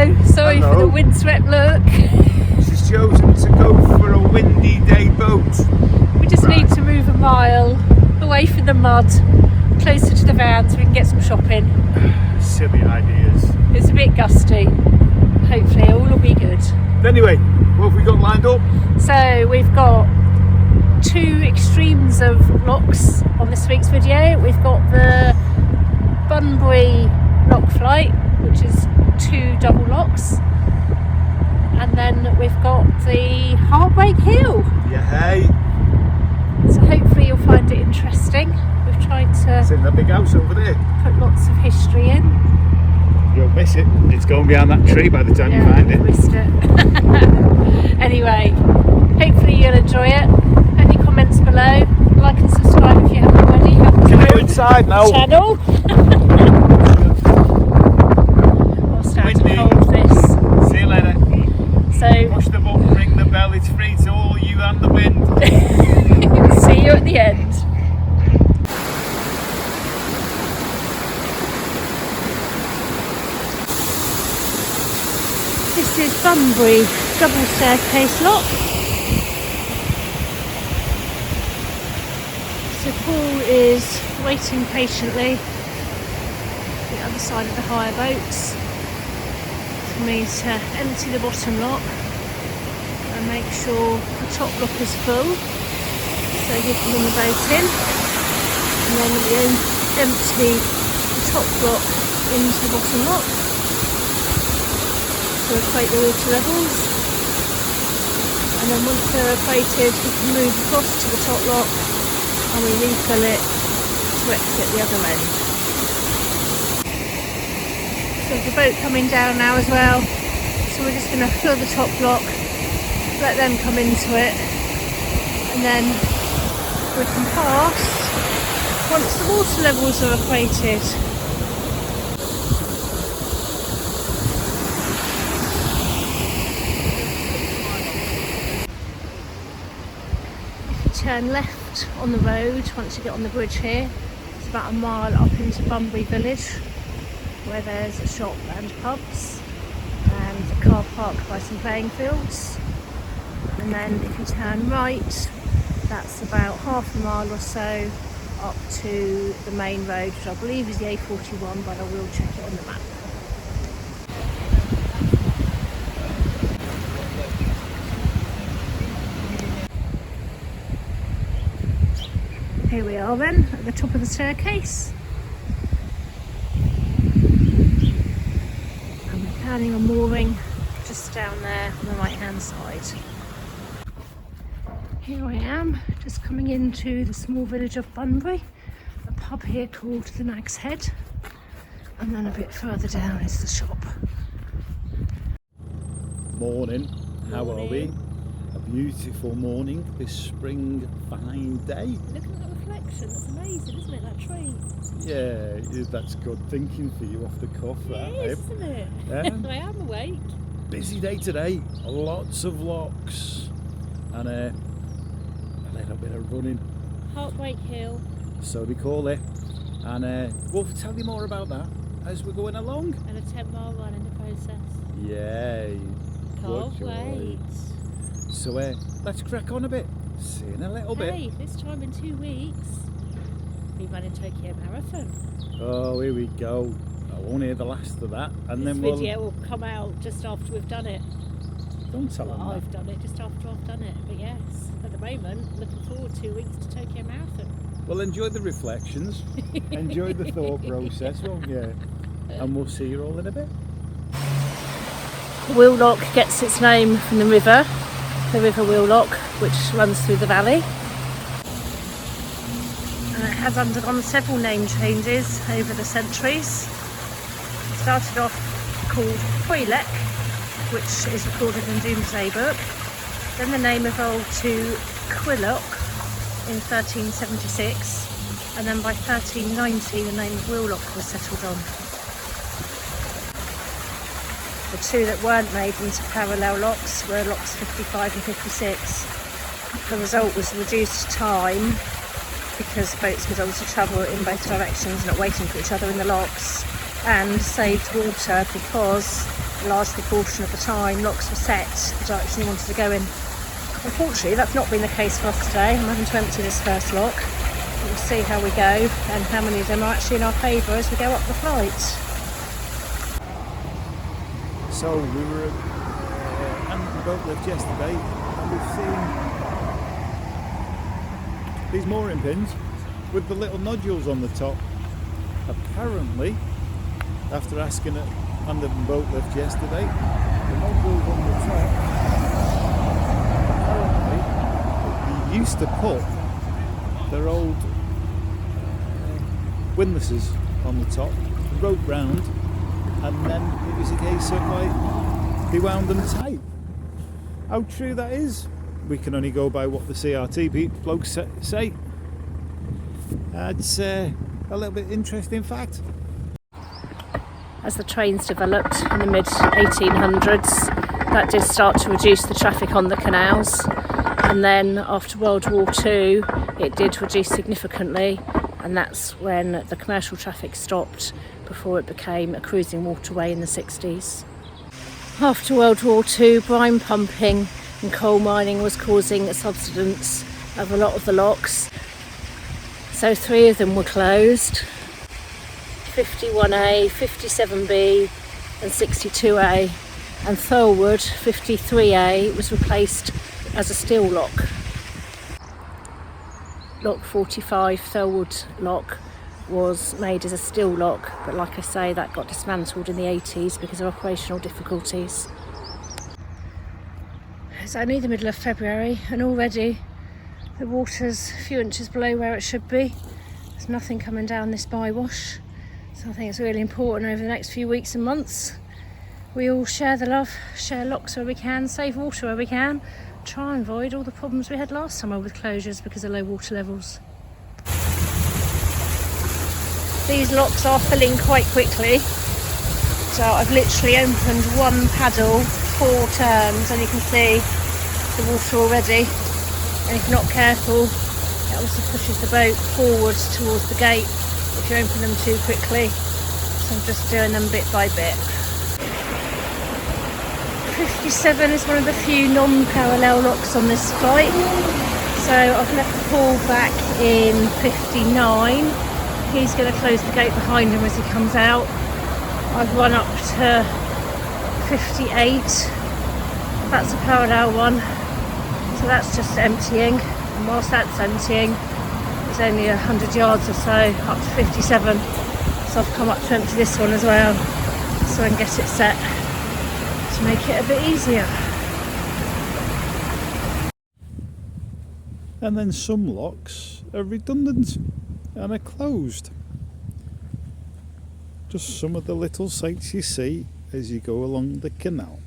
Hello, sorry for the windswept look. She's chosen to go for a windy day boat. We just need to move a mile away from the mud, closer to the van so we can get some shopping. Silly ideas. It's a bit gusty. Hopefully all will be good. Anyway, what have we got lined up? So we've got two extremes of locks on this week's video. We've got the Bunbury lock flight, which is 2 double locks, and then we've got the Heartbreak Hill. Yeah, hey. So hopefully you'll find it interesting. We've tried to It's in that big house over there. put lots of history in. You'll miss it. It's going behind that tree by the time you find it. Missed it. Anyway, hopefully you'll enjoy it. Any comments below? Like and subscribe if you haven't already. Can I go inside now? Channel. I'll stand and hold this. See you later. So Push the button, ring the bell. It's free to all you and the wind. see you at the end. This is Bunbury double staircase lock. So Paul is waiting patiently the other side of the hire boats for me to empty the bottom lock and make sure the top lock is full so he can bring the boat in, and then we empty the top lock into the bottom lock to equate the water levels, and then once they're equated we can move across to the top lock and we refill it to exit the other end. So there's the boat coming down now as well, so we're just going to fill the top lock, let them come into it, and then we can pass once the water levels are equated. Turn left on the road once you get on the bridge here. It's about a mile up into Bunbury village where there's a shop and pubs and a car park by some playing fields, and then if you turn right that's about half a mile or so up to the main road, which I believe is the A41, but I will check it on the map. Here we are then, at the top of the staircase. And we're planning on mooring just down there on the right hand side. Here I am, just coming into the small village of Bunbury, a pub here called the Nag's Head, and then a bit further down is the shop. Morning. How are we? A beautiful morning, this spring fine day. Look at that reflection, that's amazing, isn't it, that tree? Yeah, that's good thinking for you off the cuff. It is, isn't it? Yeah. I am awake. Busy day today, lots of locks and a little bit of running. Heartbreak Hill. So we call it, and we'll tell you more about that as we're going along. And a 10-mile run in the process. Yay! Can't wait. So let's crack on a bit. See you in a little bit. Hey, this time in 2 weeks, we run in Tokyo Marathon. Oh, here we go. I won't hear the last of that. And This then video will come out just after we've done it. Don't tell them I've done it just after I've done it. But yes, at the moment, looking forward 2 weeks to Tokyo Marathon. Well, enjoy the reflections. Enjoy the thought process, won't you? And we'll see you all in a bit. Wheel Lock gets its name from the river Wheel Lock, which runs through the valley. And it has undergone several name changes over the centuries. It started off called Hoylek, which is recorded in Domesday Book. Then the name evolved to Quillock in 1376, and then by 1390 the name of Wheel Lock was settled on. The two that weren't made into parallel locks were locks 55 and 56. The result was reduced time because boats could also travel in both directions, not waiting for each other in the locks, and saved water because a large proportion of the time locks were set the direction you wanted to go in. Unfortunately, that's not been the case for us today. I'm having to empty this first lock. We'll see how we go and how many of them are actually in our favour as we go up the flight. So we were at the boat lift yesterday and we've seen these mooring pins with the little nodules on the top. Apparently, after asking it on the boat lift yesterday, the nodules on the top, apparently they used to put their old windlasses on the top, rope round, and then it was a case of like they wound them tight. How true that is, we can only go by what the CRT blokes say. It's a little bit interesting fact. As the trains developed in the mid 1800s, that did start to reduce the traffic on the canals, and then after World War II it did reduce significantly, and that's when the commercial traffic stopped before it became a cruising waterway in the 60s. After World War II, brine pumping and coal mining was causing a subsidence of a lot of the locks, so 3 of them were closed: 51A, 57B and 62A, and Thurwood 53A was replaced as a steel lock. Lock 45, Thurwood lock, was made as a steel lock, but like I say, that got dismantled in the 80s because of operational difficulties. It's only the middle of February and already the water's a few inches below where it should be. There's nothing coming down this bywash, so I think it's really important over the next few weeks and months we all share the love, share locks where we can, save water where we can, try and avoid all the problems we had last summer with closures because of low water levels. These locks are filling quite quickly, so I've literally opened one paddle 4 turns and you can see the water already, and if you're not careful it also pushes the boat forwards towards the gate if you open them too quickly, so I'm just doing them bit by bit. 57 is one of the few non-parallel locks on this flight, so I've left the pool back in 59. He's going to close the gate behind him as he comes out. I've run up to 58. That's a parallel one, so that's just emptying, and whilst that's emptying it's only 100 yards or so up to 57, so I've come up to empty this one as well so I can get it set to make it a bit easier. And then some locks are redundant and are closed. Just some of the little sights you see as you go along the canal.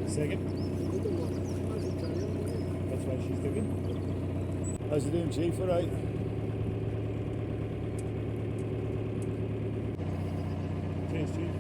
Second. That's what she's doing. How's it doing, Chief? All right. Cheers, Chief.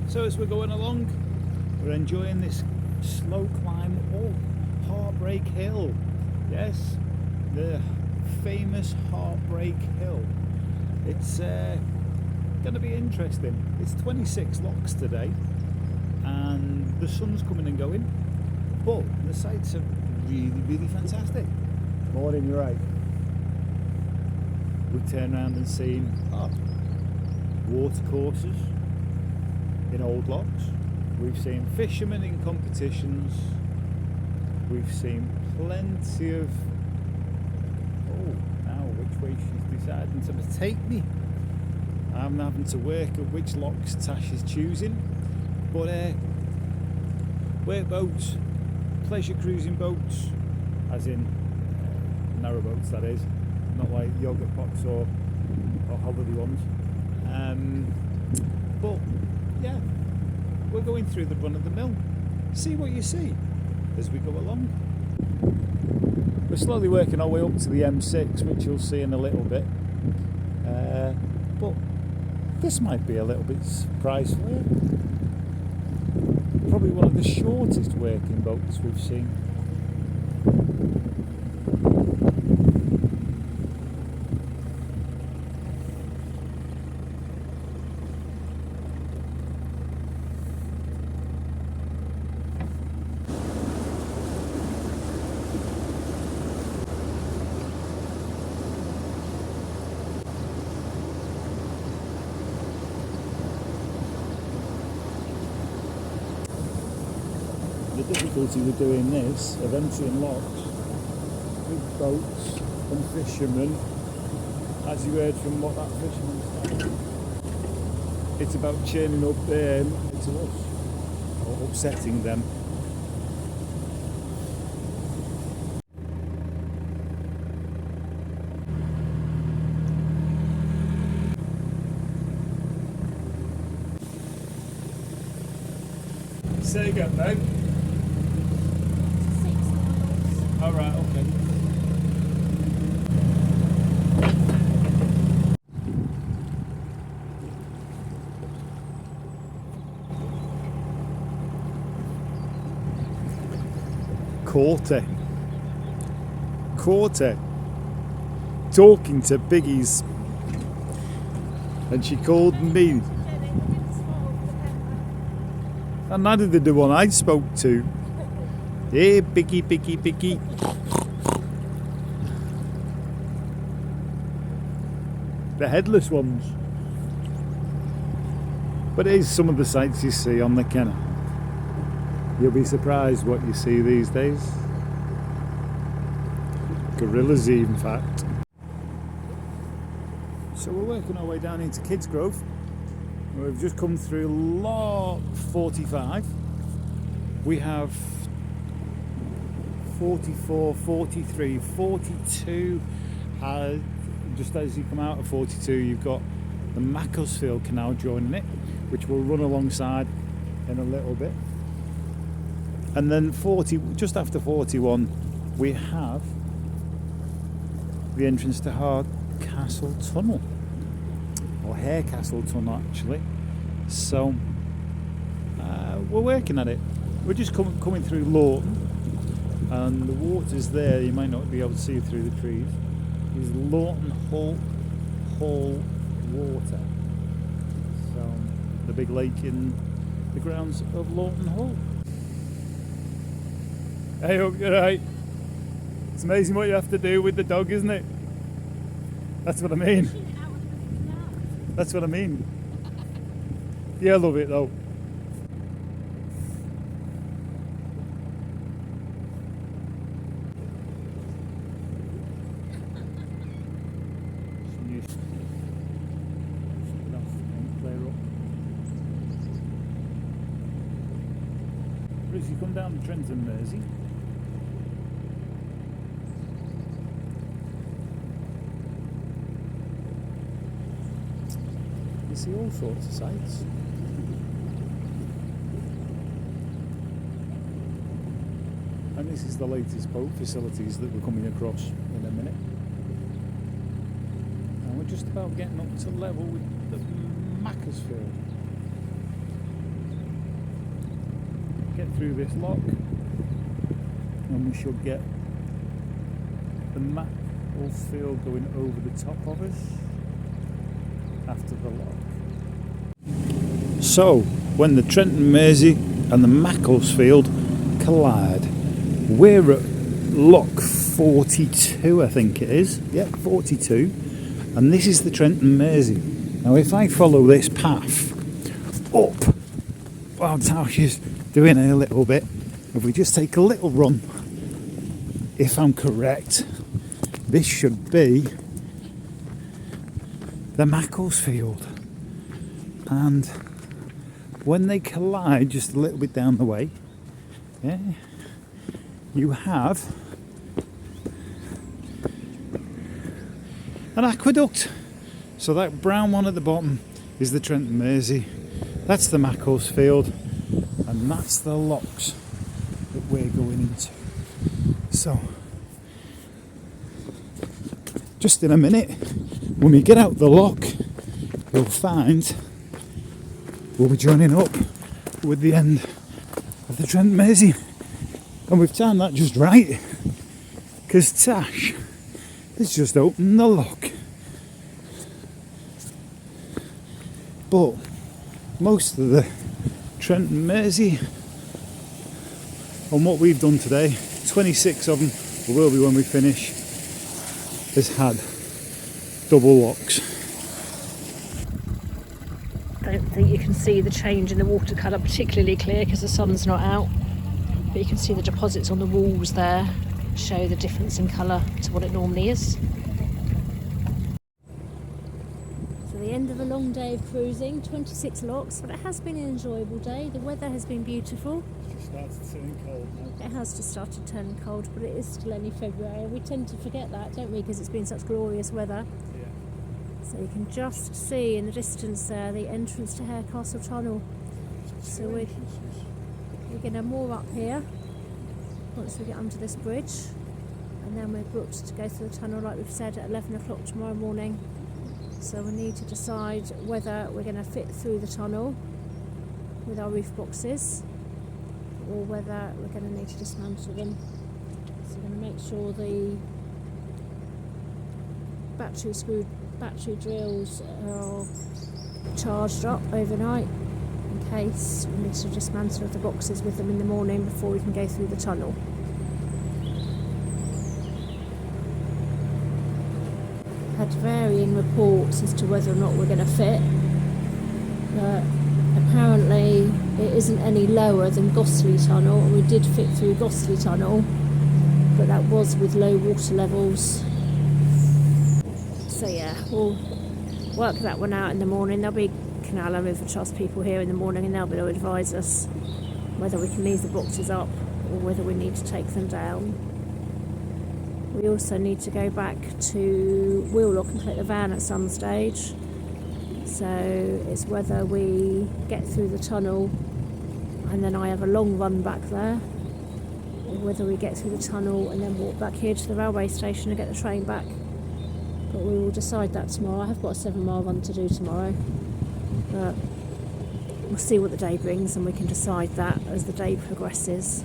So as we're going along, we're enjoying this slow climb up Heartbreak Hill. Yes, the famous Heartbreak Hill. It's going to be interesting. It's 26 locks today and the sun's coming and going, but the sights are really fantastic. Morning, you're right. We turn around and seen water courses in old locks. We've seen fishermen in competitions, We've seen plenty of... Oh, now which way she's deciding to take me. I'm having to work at which locks Tash is choosing. But work boats, pleasure cruising boats, as in narrow boats that is, not like yogurt pots or holiday ones. But yeah, we're going through the run of the mill. See what you see as we go along. We're slowly working our way up to the M6, which you'll see in a little bit. But this might be a little bit surprise for you. Probably one of the shortest working boats we've seen. The difficulty with doing this, of entering locks with boats and fishermen, as you heard from what that fisherman said, it's about churning up to us, or upsetting them. Say again, babe. Alright, okay. Quarter talking to Biggies, and she called me, and neither did the one I spoke to. Hey, Biggie. The headless ones. But it is some of the sights you see on the canal. You'll be surprised what you see these days. Gorillas, in fact. So we're working our way down into Kids Grove. We've just come through lock 45. We have 44, 43, 42. Just as you come out of 42, you've got the Macclesfield Canal joining it, which we'll run alongside in a little bit. And then 40, just after 41, we have the entrance to Hardcastle Tunnel, or Harecastle Tunnel actually. So we're working at it. We're just coming through Lawton, and the water's there. You might not be able to see through the trees. Is Lawton Hall water. So the big lake in the grounds of Lawton Hall. Hey, hope you're right. It's amazing what you have to do with the dog, isn't it? That's what I mean. That's what I mean. Yeah, I love it though. As you come down Trent and Mersey, you see all sorts of sights. And this is the latest boat facilities that we're coming across in a minute. And we're just about getting up to level with the Macclesfield. Get through this lock and we should get the Macclesfield going over the top of us after the lock. So when the Trent and Mersey and the Macclesfield collide, we're at lock 42, I think it is. Yeah, 42. And this is the Trent and Mersey. Now if I follow this path up, well, Tash is doing it a little bit. If we just take a little run if I'm correct, this should be the Macclesfield. And when they collide just a little bit down the way, yeah, you have an aqueduct. So that brown one at the bottom is the Trent and Mersey, that's the Macclesfield, and that's the locks that we're going into. So just in a minute, when we get out the lock, you'll find we'll be joining up with the end of the Trent and Mersey. And we've timed that just right, because Tash has just opened the lock. But most of the Trent and Mersey, on what we've done today, 26 of them, or will be when we finish, has had double locks. Don't think you can see the change in the watercolour particularly clear because the sun's not out, but you can see the deposits on the walls there show the difference in colour to what it normally is. So the end of a long day of cruising, 26 locks, but it has been an enjoyable day. The weather has been beautiful. It started turning cold now. It has just started turning cold, but it is still only February. We tend to forget that, don't we, because it's been such glorious weather. Yeah. So you can just see in the distance there the entrance to Harecastle Tunnel. So we're going to moor up here once we get under this bridge, and then we're booked to go through the tunnel like we've said at 11 o'clock tomorrow morning. So we need to decide whether we're going to fit through the tunnel with our roof boxes or whether we're going to need to dismantle them. So we're going to make sure the battery drills are charged up overnight in case we need to dismantle the boxes with them in the morning before we can go through the tunnel. Had varying reports as to whether or not we're going to fit, but apparently it isn't any lower than Gossley Tunnel, and we did fit through Gossley Tunnel, but that was with low water levels. So yeah, we'll work that one out in the morning. There'll be canal and river trust people here in the morning, and they'll be able to advise us whether we can leave the boxes up or whether we need to take them down. We also need to go back to Wheellock and collect the van at some stage. So it's whether we get through the tunnel and then I have a long run back there, or whether we get through the tunnel and then walk back here to the railway station and get the train back. But we will decide that tomorrow. I have got a 7-mile run to do tomorrow, but we'll see what the day brings and we can decide that as the day progresses.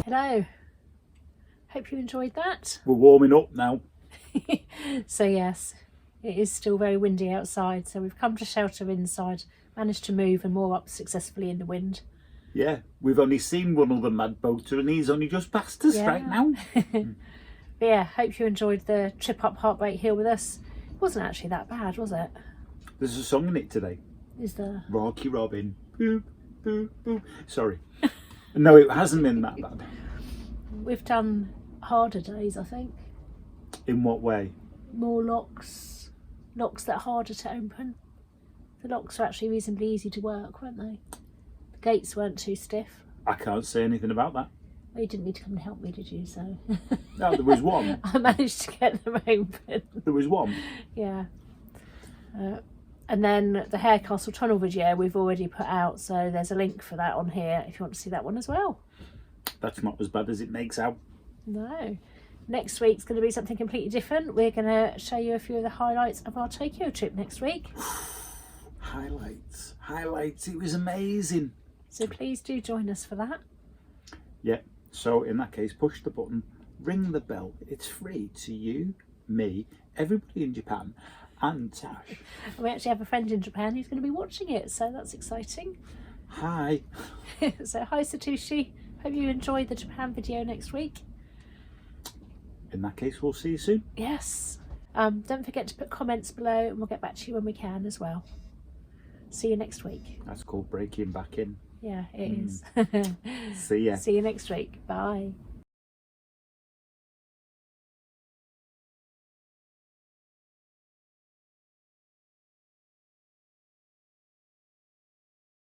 Hello, hope you enjoyed that. We're warming up now. So yes, it is still very windy outside, so we've come to shelter inside, managed to move and moor up successfully in the wind. Yeah, we've only seen one other mad boater and he's only just past us right now. But yeah, hope you enjoyed the trip up Heartbreak Hill with us. It wasn't actually that bad, was it? There's a song in it today. Is there? Rocky Robin. Boop, boop, boop. Sorry. No, it hasn't been that bad. We've done harder days, I think. In what way? More locks that are harder to open. The locks are actually reasonably easy to work, weren't they? The gates weren't too stiff. I can't say anything about that. Well, you didn't need to come and help me, did you? So No, there was one. I managed to get them open. There was one. Yeah. And then the Harecastle Tunnel video we've already put out, so there's a link for that on here if you want to see that one as well. That's not as bad as it makes out. No. Next week's going to be something completely different. We're going to show you a few of the highlights of our Tokyo trip next week. Highlights. It was amazing. So please do join us for that. Yeah. So in that case, push the button, ring the bell. It's free to you, me, everybody in Japan, and Tash. We actually have a friend in Japan who's going to be watching it, so that's exciting. Hi. So hi Satoshi, hope you enjoyed the Japan video next week. In that case, we'll see you soon. Yes. Don't forget to put comments below and we'll get back to you when we can as well. See you next week. That's called breaking back in. Yeah, it is. See ya. See you next week. Bye.